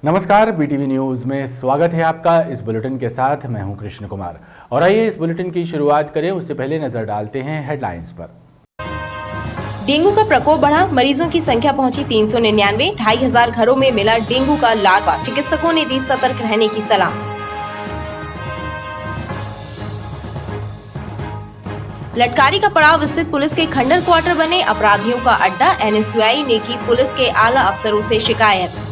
नमस्कार, BTV news में स्वागत है आपका। इस बुलेटिन के साथ मैं हूं कृष्ण कुमार और आइए इस बुलेटिन की शुरुआत करें। उससे पहले नजर डालते हैं हेडलाइंस पर। डेंगू का प्रकोप बढ़ा, मरीजों की संख्या पहुंची 399। 2500 घरों में मिला डेंगू का लार्वा, चिकित्सकों ने दी सतर्क रहने की सलाह। लटकारी का पड़ाव स्थित पुलिस के खंडर क्वार्टर बने अपराधियों का अड्डा, एनएसयूआई ने की पुलिस के आला अफसरों से शिकायत।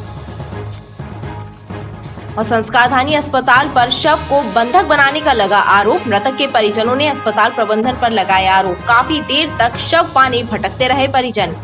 और संस्कारधानी अस्पताल पर शव को बंधक बनाने का लगा आरोप, मृतक के परिजनों ने अस्पताल प्रबंधन पर लगाया आरोप। काफी देर तक शव पाने भटकते रहे परिजन।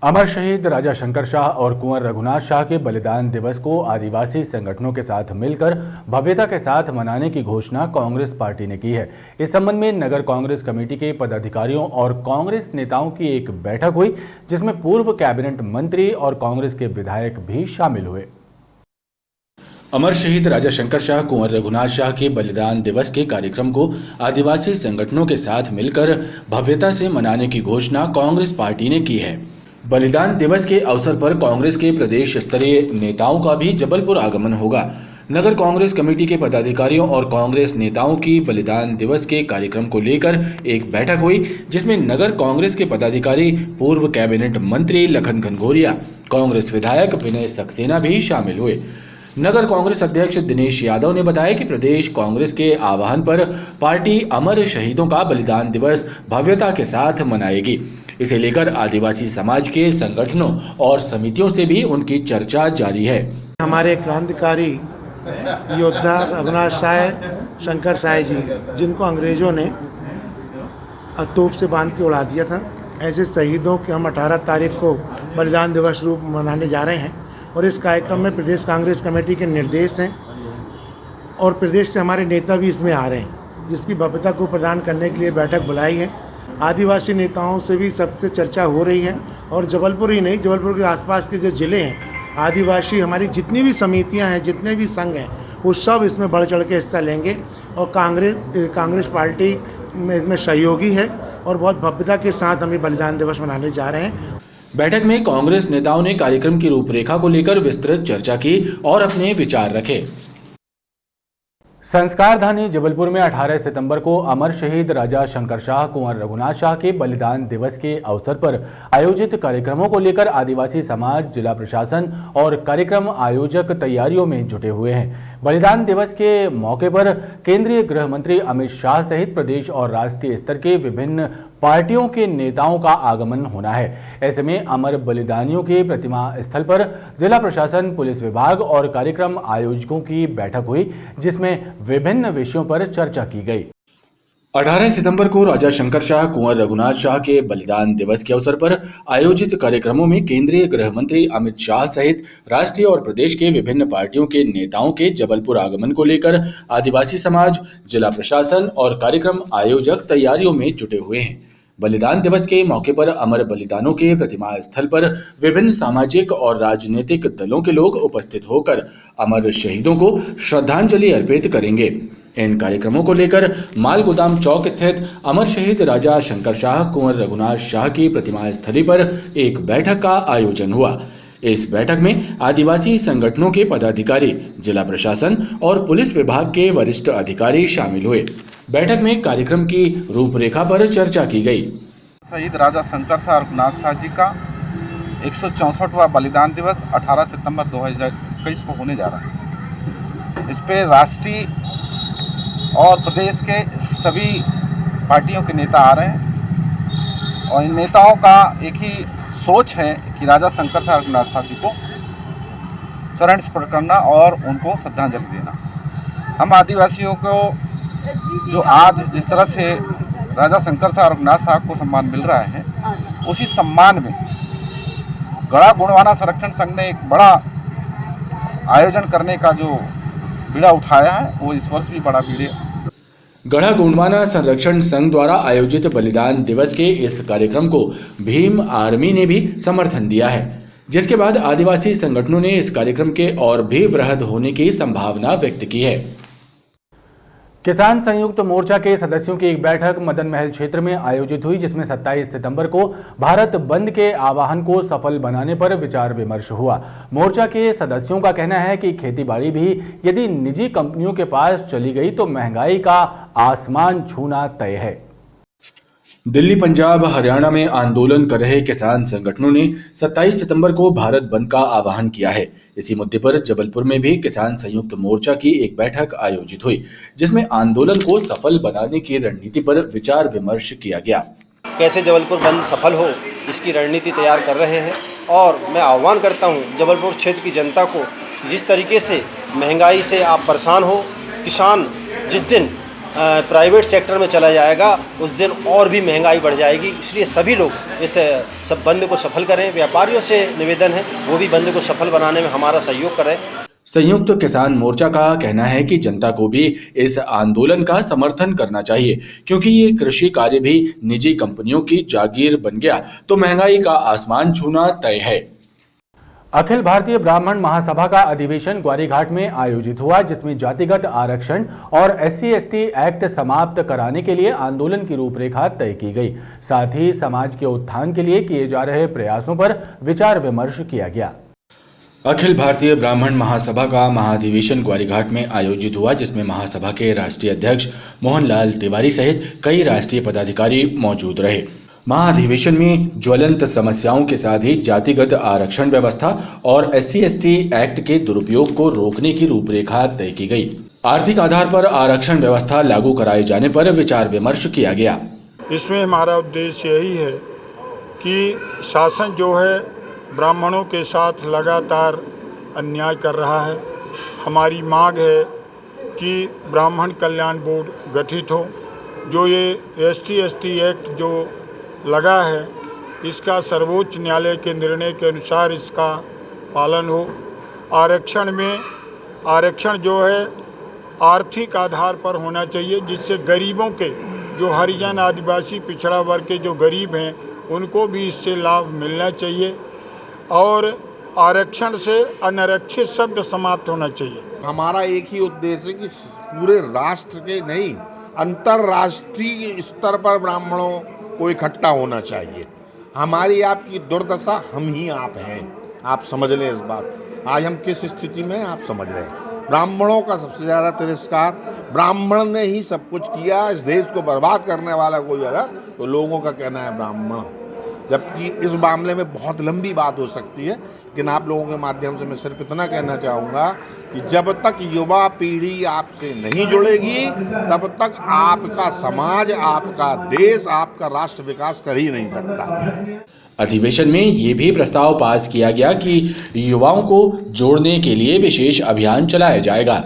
अमर शहीद राजा शंकर शाह और कुंवर रघुनाथ शाह के बलिदान दिवस को आदिवासी संगठनों के साथ मिलकर भव्यता के साथ मनाने की घोषणा कांग्रेस पार्टी ने की है। इस संबंध में नगर कांग्रेस कमेटी के पदाधिकारियों और कांग्रेस नेताओं की एक बैठक हुई, जिसमें पूर्व कैबिनेट मंत्री और कांग्रेस के विधायक भी शामिल हुए। अमर शहीद राजा शंकर शाह कुंवर रघुनाथ शाह के बलिदान दिवस के कार्यक्रम को आदिवासी संगठनों के साथ मिलकर भव्यता से मनाने की घोषणा कांग्रेस पार्टी ने की है। बलिदान दिवस के अवसर पर कांग्रेस के प्रदेश स्तरीय नेताओं का भी जबलपुर आगमन होगा। नगर कांग्रेस कमेटी के पदाधिकारियों और कांग्रेस नेताओं की बलिदान दिवस के कार्यक्रम को लेकर एक बैठक हुई, जिसमें नगर कांग्रेस के पदाधिकारी, पूर्व कैबिनेट मंत्री लखन घनघोरिया, कांग्रेस विधायक विनय सक्सेना भी शामिल हुए। नगर कांग्रेस अध्यक्ष दिनेश यादव ने बताया कि प्रदेश कांग्रेस के आह्वान पर पार्टी अमर शहीदों का बलिदान दिवस भव्यता के साथ मनाएगी। इसे लेकर आदिवासी समाज के संगठनों और समितियों से भी उनकी चर्चा जारी है। हमारे क्रांतिकारी योद्धा रघुनाथ शाह शंकर शाह जी, जिनको अंग्रेजों ने तोप से बांध के उड़ा दिया था, ऐसे शहीदों के हम 18 तारीख को बलिदान दिवस रूप मनाने जा रहे हैं। और इस कार्यक्रम में प्रदेश कांग्रेस कमेटी के निर्देश हैं और प्रदेश से हमारे नेता भी इसमें आ रहे हैं, जिसकी भव्यता को प्रदान करने के लिए बैठक बुलाई है। आदिवासी नेताओं से भी सबसे चर्चा हो रही है और जबलपुर ही नहीं, जबलपुर के आसपास के जो ज़िले हैं, आदिवासी हमारी जितनी भी समितियां हैं, जितने भी संघ हैं, वो सब इसमें बढ़ चढ़ के हिस्सा लेंगे। और कांग्रेस पार्टी में इसमें सहयोगी है और बहुत भव्यता के साथ हम ये बलिदान दिवस मनाने जा रहे हैं। बैठक में कांग्रेस नेताओं ने कार्यक्रम की रूपरेखा को लेकर विस्तृत चर्चा की और अपने विचार रखे। संस्कारधानी जबलपुर में 18 सितंबर को अमर शहीद राजा शंकर शाह कुंवर रघुनाथ शाह के बलिदान दिवस के अवसर पर आयोजित कार्यक्रमों को लेकर आदिवासी समाज, जिला प्रशासन और कार्यक्रम आयोजक तैयारियों में जुटे हुए हैं। बलिदान दिवस के मौके पर केंद्रीय गृह मंत्री अमित शाह सहित प्रदेश और राष्ट्रीय स्तर के विभिन्न पार्टियों के नेताओं का आगमन होना है। ऐसे में अमर बलिदानियों के प्रतिमा स्थल पर जिला प्रशासन, पुलिस विभाग और कार्यक्रम आयोजकों की बैठक हुई, जिसमें विभिन्न विषयों पर चर्चा की गई। 18 सितंबर को राजा शंकर शाह कुंवर रघुनाथ शाह के बलिदान दिवस के अवसर पर आयोजित कार्यक्रमों में केंद्रीय गृह मंत्री अमित शाह सहित राष्ट्रीय और प्रदेश के विभिन्न पार्टियों के नेताओं के जबलपुर आगमन को लेकर आदिवासी समाज, जिला प्रशासन और कार्यक्रम आयोजक तैयारियों में जुटे हुए हैं। बलिदान दिवस के मौके पर अमर बलिदानों के प्रतिमा स्थल पर विभिन्न सामाजिक और राजनीतिक दलों के लोग उपस्थित होकर अमर शहीदों को श्रद्धांजलि अर्पित करेंगे। इन कार्यक्रमों को लेकर माल गोदाम चौक स्थित अमर शहीद राजा शंकर शाह कुंवर रघुनाथ शाह की प्रतिमा स्थली पर एक बैठक का आयोजन हुआ। इस बैठक में आदिवासी संगठनों के पदाधिकारी, जिला प्रशासन और पुलिस विभाग के वरिष्ठ अधिकारी शामिल हुए। बैठक में कार्यक्रम की रूपरेखा पर चर्चा की गई। शहीद राजा शंकर शाह रघुनाथ शाह जी का 164वां बलिदान दिवस 18 सितंबर 2021 को होने जा रहा है। इस पे राष्ट्रीय और प्रदेश के सभी पार्टियों के नेता आ रहे हैं और इन नेताओं का एक ही सोच है कि राजा शंकर शाह रघुनाथ शाह जी को चरण स्पर्श करना और उनको श्रद्धांजलि देना। हम आदिवासियों को जो आज जिस तरह से राजा शंकर शाह रघुनाथ साहब को सम्मान मिल रहा है, उसी सम्मान में गढ़ा गोंडवाना संरक्षण संघ ने एक बड़ा आयोजन करने का जो बीड़ा उठाया है, वो इस वर्ष भी बड़ा बीड़ा। गढ़ा गोंडवाना संरक्षण संघ द्वारा आयोजित बलिदान दिवस के इस कार्यक्रम को भीम आर्मी ने भी समर्थन दिया है, जिसके बाद आदिवासी संगठनों ने इस कार्यक्रम के और भी वृहद होने की संभावना व्यक्त की है। किसान संयुक्त मोर्चा के सदस्यों की एक बैठक मदन महल क्षेत्र में आयोजित हुई, जिसमें 27 सितंबर को भारत बंद के आह्वान को सफल बनाने पर विचार विमर्श हुआ। मोर्चा के सदस्यों का कहना है कि खेतीबाड़ी भी यदि निजी कंपनियों के पास चली गई तो महंगाई का आसमान छूना तय है। दिल्ली, पंजाब, हरियाणा में आंदोलन कर रहे किसान संगठनों ने 27 सितंबर को भारत बंद का आह्वान किया है। इसी मुद्दे पर जबलपुर में भी किसान संयुक्त मोर्चा की एक बैठक आयोजित हुई, जिसमें आंदोलन को सफल बनाने की रणनीति पर विचार विमर्श किया गया। कैसे जबलपुर बंद सफल हो, इसकी रणनीति तैयार कर रहे हैं। और मैं आह्वान करता हूं जबलपुर क्षेत्र की जनता को, जिस तरीके से महंगाई से आप परेशान हो, किसान जिस दिन प्राइवेट सेक्टर में चला जाएगा उस दिन और भी महंगाई बढ़ जाएगी। इसलिए सभी लोग इस सब बंद को सफल करें। व्यापारियों से निवेदन है वो भी बंद को सफल बनाने में हमारा सहयोग करें। संयुक्त किसान मोर्चा का कहना है कि जनता को भी इस आंदोलन का समर्थन करना चाहिए, क्योंकि ये कृषि कार्य भी निजी कंपनियों की जागीर बन गया तो महंगाई का आसमान छूना तय है। अखिल भारतीय ब्राह्मण महासभा का अधिवेशन ग्वारीघाट में आयोजित हुआ, जिसमें जातिगत आरक्षण और SC/ST एक्ट समाप्त कराने के लिए आंदोलन की रूपरेखा तय की गई। साथ ही समाज के उत्थान के लिए किए जा रहे प्रयासों पर विचार विमर्श किया गया। अखिल भारतीय ब्राह्मण महासभा का महाधिवेशन ग्वारीघाट में आयोजित हुआ, जिसमें महासभा के राष्ट्रीय अध्यक्ष मोहनलाल तिवारी सहित कई राष्ट्रीय पदाधिकारी मौजूद रहे। महाधिवेशन में ज्वलंत समस्याओं के साथ ही जातिगत आरक्षण व्यवस्था और SC/ST एक्ट के दुरुपयोग को रोकने की रूपरेखा तय की गई। आर्थिक आधार पर आरक्षण व्यवस्था लागू कराए जाने पर विचार विमर्श किया गया। इसमें हमारा उद्देश्य यही है कि शासन जो है ब्राह्मणों के साथ लगातार अन्याय कर रहा है। हमारी मांग है कि ब्राह्मण कल्याण बोर्ड गठित हो, जो ये SC/ST एक्ट जो लगा है इसका सर्वोच्च न्यायालय के निर्णय के अनुसार इसका पालन हो। आरक्षण जो है आर्थिक आधार पर होना चाहिए, जिससे गरीबों के जो हरिजन आदिवासी पिछड़ा वर्ग के जो गरीब हैं उनको भी इससे लाभ मिलना चाहिए। और आरक्षण से अनारक्षित शब्द समाप्त होना चाहिए। हमारा एक ही उद्देश्य है कि पूरे राष्ट्र के नहीं, अंतर्राष्ट्रीय स्तर पर ब्राह्मणों को इकट्ठा होना चाहिए। हमारी आपकी दुर्दशा हम ही आप हैं, आप समझ लें इस बात। आज हम किस स्थिति में आप समझ रहे हैं। ब्राह्मणों का सबसे ज़्यादा तिरस्कार, ब्राह्मण ने ही सब कुछ किया। इस देश को बर्बाद करने वाला कोई अगर तो लोगों का कहना है ब्राह्मण, जबकि इस मामले में बहुत लंबी बात हो सकती है। लेकिन आप लोगों के माध्यम से मैं सिर्फ इतना कहना चाहूँगा कि जब तक युवा पीढ़ी आपसे नहीं जुड़ेगी तब तक आपका समाज, आपका देश, आपका राष्ट्र विकास कर ही नहीं सकता। अधिवेशन में ये भी प्रस्ताव पास किया गया कि युवाओं को जोड़ने के लिए विशेष अभियान चलाया जाएगा।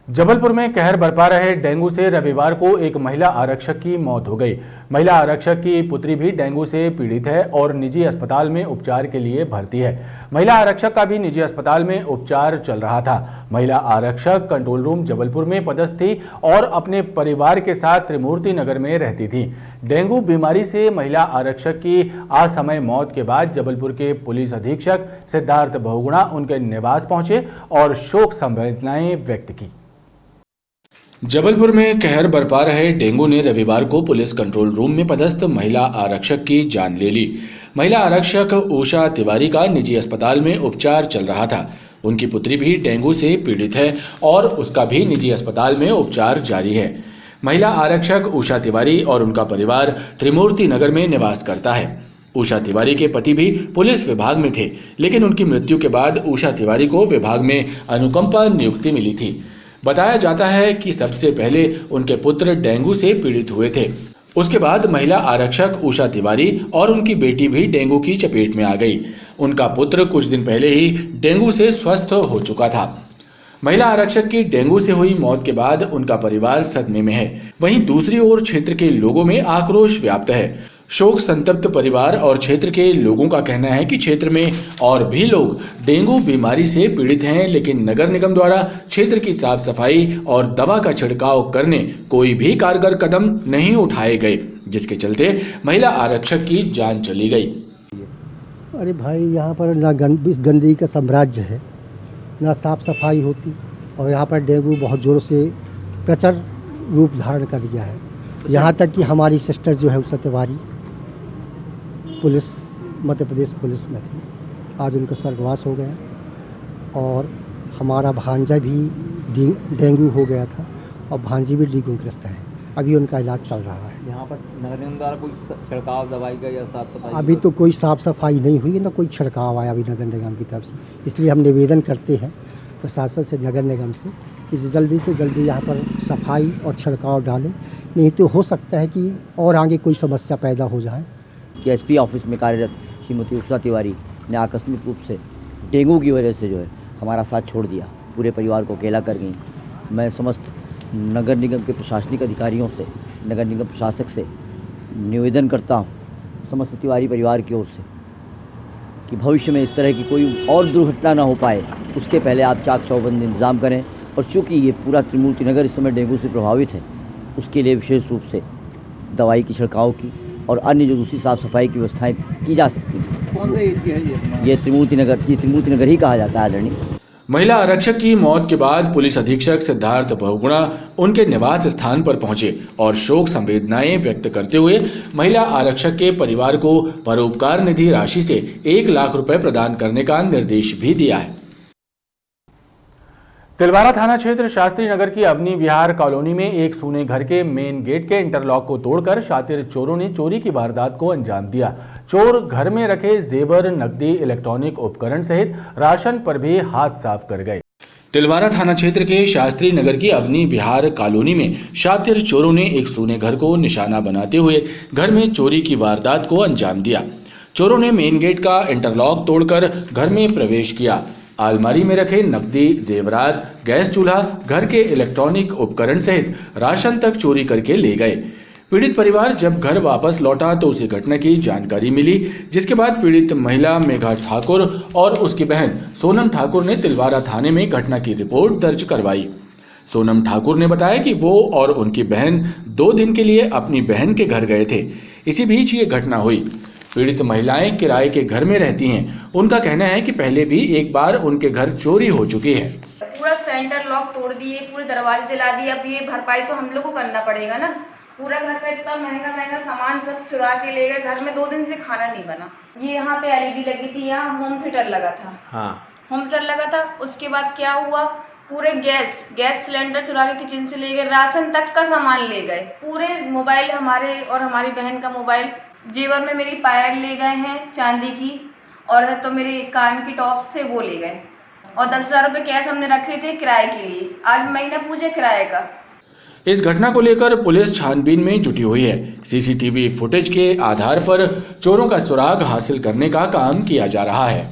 जबलपुर में कहर बरपा रहे डेंगू से रविवार को एक महिला आरक्षक की मौत हो गई। महिला आरक्षक की पुत्री भी डेंगू से पीड़ित है और निजी अस्पताल में उपचार के लिए भर्ती है। महिला आरक्षक का भी निजी अस्पताल में उपचार चल रहा था। महिला आरक्षक कंट्रोल रूम जबलपुर में पदस्थ थी और अपने परिवार के साथ त्रिमूर्ति नगर में रहती थी। डेंगू बीमारी से महिला आरक्षक की असमय मौत के बाद जबलपुर के पुलिस अधीक्षक सिद्धार्थ बहुगुणा उनके निवास पहुंचे और शोक संवेदनाएं व्यक्त की। जबलपुर में कहर बरपा रहे डेंगू ने रविवार को पुलिस कंट्रोल रूम में पदस्थ महिला आरक्षक की जान ले ली। महिला आरक्षक उषा तिवारी का निजी अस्पताल में उपचार चल रहा था। उनकी पुत्री भी डेंगू से पीड़ित है और उसका भी निजी अस्पताल में उपचार जारी है। महिला आरक्षक उषा तिवारी और उनका परिवार त्रिमूर्ति नगर में निवास करता है। उषा तिवारी के पति भी पुलिस विभाग में थे, लेकिन उनकी मृत्यु के बाद उषा तिवारी को विभाग में अनुकंपा नियुक्ति मिली थी। बताया जाता है कि सबसे पहले उनके पुत्र डेंगू से पीड़ित हुए थे। उसके बाद महिला आरक्षक उषा तिवारी और उनकी बेटी भी डेंगू की चपेट में आ गई। उनका पुत्र कुछ दिन पहले ही डेंगू से स्वस्थ हो चुका था। महिला आरक्षक की डेंगू से हुई मौत के बाद उनका परिवार सदमे में है। वहीं दूसरी ओर क्षेत्र के लोगों में आक्रोश व्याप्त है। शोक संतप्त परिवार और क्षेत्र के लोगों का कहना है कि क्षेत्र में और भी लोग डेंगू बीमारी से पीड़ित हैं, लेकिन नगर निगम द्वारा क्षेत्र की साफ सफाई और दवा का छिड़काव करने कोई भी कारगर कदम नहीं उठाए गए, जिसके चलते महिला आरक्षक की जान चली गई। अरे भाई, यहाँ पर ना गंदगी का साम्राज्य है, ना साफ सफाई होती, और यहाँ पर डेंगू बहुत ज़ोर से प्रचर रूप धारण कर लिया है। यहाँ तक कि हमारी सिस्टर जो है उषा तिवारी पुलिस मध्य प्रदेश पुलिस में थी, आज उनका स्वर्गवास हो गया। और हमारा भांजा भी डेंगू हो गया था और भांजी भी डेंगूग्रस्त है, अभी उनका इलाज चल रहा है। यहाँ पर नगर निगम द्वारा कोई छिड़काव दवाई का या साफ सफाई? अभी तो कोई साफ़ सफाई नहीं हुई, ना कोई छिड़काव आया अभी नगर निगम की तरफ से। इसलिए हम निवेदन करते हैं प्रशासन से, नगर निगम से, कि जल्दी से जल्दी यहाँ पर सफाई और छिड़काव डालें, नहीं तो हो सकता है कि और आगे कोई समस्या पैदा हो जाए। कि एसपी ऑफिस में कार्यरत श्रीमती उषा तिवारी ने आकस्मिक रूप से डेंगू की वजह से जो है हमारा साथ छोड़ दिया, पूरे परिवार को अकेला कर गई। मैं समस्त नगर निगम के प्रशासनिक अधिकारियों से, नगर निगम प्रशासक से निवेदन करता हूँ समस्त तिवारी परिवार की ओर से कि भविष्य में इस तरह की कोई और दुर्घटना ना हो पाए, उसके पहले आप चाक चौबंद इंतज़ाम करें। और चूँकि ये पूरा त्रिमूर्ति नगर इस समय डेंगू से प्रभावित है, उसके लिए विशेष रूप से दवाई की छिड़काव की और अन्य जो दूसरी साफ़ सफाई की व्यवस्थाएँ की जा सकती हैं। कौन सा एरिया है ये त्रिमूर्ति नगर ही कहा जाता है आदरणीय। महिला आरक्षक की मौत के बाद पुलिस अधीक्षक सिद्धार्थ बहुगुणा उनके निवास स्थान पर पहुंचे और शोक संवेदनाएं व्यक्त करते हुए महिला आरक्षक के परिवार को परोपकार निधि राशि से 1 लाख रुपए प्रदान करने का निर्देश भी दिया है। तिलवारा थाना क्षेत्र शास्त्री नगर की अवनी विहार कॉलोनी में एक सूने घर के मेन गेट के इंटरलॉक को तोड़कर शातिर चोरों ने चोरी की वारदात को अंजाम दिया। चोर घर में रखे जेवर, नकदी, इलेक्ट्रॉनिक उपकरण सहित राशन पर भी हाथ साफ कर गए। तिलवारा थाना क्षेत्र के शास्त्री नगर की अवनी विहार कॉलोनी में शातिर चोरों ने एक सूने घर को निशाना बनाते हुए घर में चोरी की वारदात को अंजाम दिया। चोरों ने मेन गेट का इंटरलॉक तोड़कर घर में प्रवेश किया। अलमारी में रखे नकदी, जेवरात, गैस चूल्हा, घर के इलेक्ट्रॉनिक उपकरण सहित राशन तक चोरी करके ले गए। पीड़ित परिवार जब घर वापस लौटा तो उसे घटना की जानकारी मिली, जिसके बाद पीड़ित महिला मेघा ठाकुर और उसकी बहन सोनम ठाकुर ने तिलवारा थाने में घटना की रिपोर्ट दर्ज करवाई। सोनम ठाकुर ने बताया कि वो और उनकी बहन 2 दिन के लिए अपनी बहन के घर गए थे। इसी बीच ये घटना हुई। पीड़ित महिलाएं किराए के घर में रहती हैं। उनका कहना है कि पहले भी एक बार उनके घर चोरी हो चुकी है। पूरा सेंटर लॉक तोड़ दिए, पूरे दरवाजे जला दिए। अब ये भरपाई तो हम लोग को करना पड़ेगा ना। पूरा घर का इतना महंगा सामान सब चुरा के ले गए। घर में 2 दिन से खाना नहीं बना। ये यहाँ पे LED लगी थी, यहाँ होम थिएटर लगा था। हाँ, होम थिएटर लगा था। उसके बाद क्या हुआ, पूरे गैस सिलेंडर चुरा के किचन से ले गए। राशन तक का सामान ले गए। पूरे मोबाइल हमारे और हमारी बहन का मोबाइल, जेवर में मेरी पायल ले गए हैं चांदी की, और तो मेरे कान की टॉप्स थे वो ले गए। और 10,000 रुपये कैश हमने रखे थे किराए के लिए। आज महीना पूछे किराए का। इस घटना को लेकर पुलिस छानबीन में जुटी हुई है। सीसीटीवी फुटेज के आधार पर चोरों का सुराग हासिल करने का काम किया जा रहा है।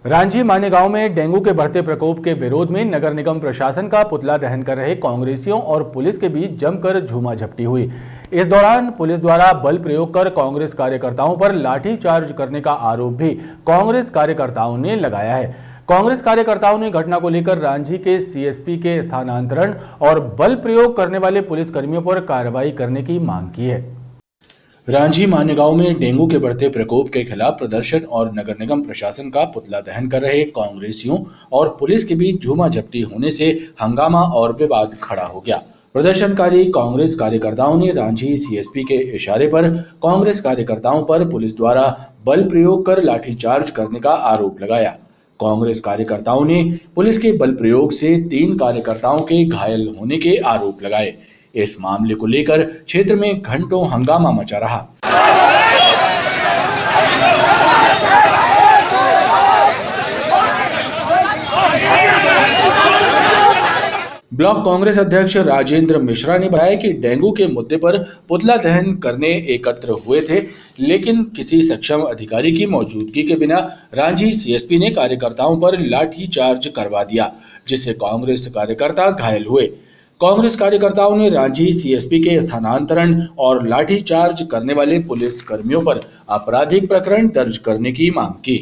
रांझी मानेगांव में डेंगू के बढ़ते प्रकोप के विरोध में नगर निगम प्रशासन का पुतला दहन कर रहे कांग्रेसियों और पुलिस के बीच जमकर झूमाझपटी हुई। इस दौरान पुलिस द्वारा बल प्रयोग कर कांग्रेस कार्यकर्ताओं पर लाठीचार्ज करने का आरोप भी कांग्रेस कार्यकर्ताओं ने लगाया है। कांग्रेस कार्यकर्ताओं ने घटना को लेकर रांझी के सीएसपी के स्थानांतरण और बल प्रयोग करने वाले पुलिसकर्मियों पर कार्रवाई करने की मांग की है। रांझी मानेगांव में डेंगू के बढ़ते प्रकोप के खिलाफ प्रदर्शन और नगर निगम प्रशासन का पुतला दहन कर रहे कांग्रेसियों और पुलिस के बीच झूमाझपटी होने से हंगामा और विवाद खड़ा हो गया। प्रदर्शनकारी कांग्रेस कार्यकर्ताओं ने रांझी सीएसपी के इशारे पर कांग्रेस कार्यकर्ताओं पर पुलिस द्वारा बल प्रयोग कर लाठीचार्ज करने का आरोप लगाया। कांग्रेस कार्यकर्ताओं ने पुलिस के बल प्रयोग से 3 कार्यकर्ताओं के घायल होने के आरोप लगाए। इस मामले को लेकर क्षेत्र में घंटों हंगामा मचा रहा। ब्लॉक कांग्रेस अध्यक्ष राजेंद्र मिश्रा ने बताया कि डेंगू के मुद्दे पर पुतला दहन करने एकत्र हुए थे, लेकिन किसी सक्षम अधिकारी की मौजूदगी के बिना रांझी सीएसपी ने कार्यकर्ताओं पर लाठीचार्ज करवा दिया, जिससे कांग्रेस कार्यकर्ता घायल हुए। कांग्रेस कार्यकर्ताओं ने रांझी सीएसपी के स्थानांतरण और लाठीचार्ज करने वाले पुलिस कर्मियों पर आपराधिक प्रकरण दर्ज करने की मांग की।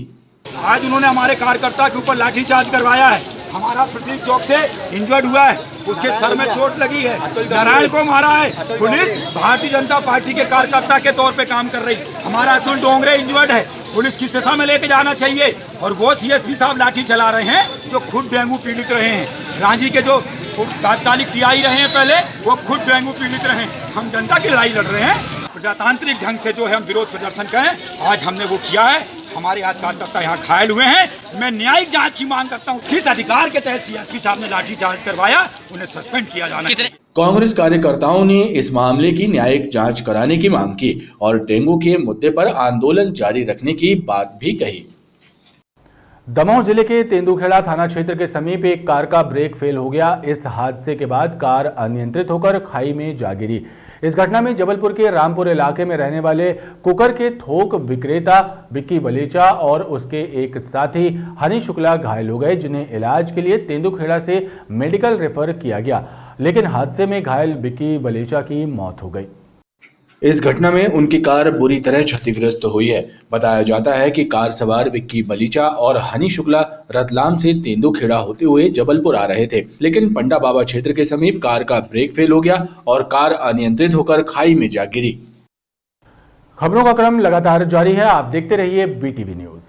आज उन्होंने हमारे कार्यकर्ता के ऊपर लाठीचार्ज करवाया है। हमारा प्रतीक चौक से इंजर्ड हुआ है, उसके सर में चोट लगी है, नारायण को मारा है। पुलिस भारतीय जनता पार्टी के कार्यकर्ता के तौर पे काम कर रही। हमारा अतुल डोंगरे इंजर्ड है, पुलिस किस दिशा में लेके जाना चाहिए। और वो सीएसपी साहब लाठी चला रहे हैं जो खुद डेंगू पीड़ित रहे हैं। रांची के जो तात्कालिक टीआई रहे हैं पहले, वो खुद डेंगू पीड़ित रहे। हम जनता की लड़ाई लड़ रहे हैं, प्रजातांत्रिक ढंग से जो है हम विरोध प्रदर्शन करें, आज हमने वो किया है। हमारे आज कार्यकर्ता यहाँ घायल हुए हैं। मैं न्यायिक जांच की मांग करता हूँ। किस अधिकार के तहत सीएसपी साहब ने लाठीचार्ज करवाया, उन्हें सस्पेंड किया जाना। कांग्रेस कार्यकर्ताओं ने इस मामले की न्यायिक जांच कराने की मांग की और डेंगू के मुद्दे पर आंदोलन जारी रखने की बात भी कही। दमोह जिले के तेंदुखेड़ा थाना क्षेत्र के समीप एक कार का ब्रेक फेल हो गया। इस हादसे के बाद कार अनियंत्रित होकर खाई में जा गिरी। इस घटना में जबलपुर के रामपुर इलाके में रहने वाले कुकर के थोक विक्रेता विक्की बलेचा और उसके एक साथी हनी शुक्ला घायल हो गए, जिन्हें इलाज के लिए तेंदुखेड़ा से मेडिकल रेफर किया गया, लेकिन हादसे में घायल विक्की बलेचा की मौत हो गई। इस घटना में उनकी कार बुरी तरह क्षतिग्रस्त हुई है। बताया जाता है कि कार सवार विक्की बलीचा और हनी शुक्ला रतलाम से तेंदुखेड़ा होते हुए जबलपुर आ रहे थे, लेकिन पंडा बाबा क्षेत्र के समीप कार का ब्रेक फेल हो गया और कार अनियंत्रित होकर खाई में जा गिरी। खबरों का क्रम लगातार जारी है, आप देखते रहिए BTV न्यूज।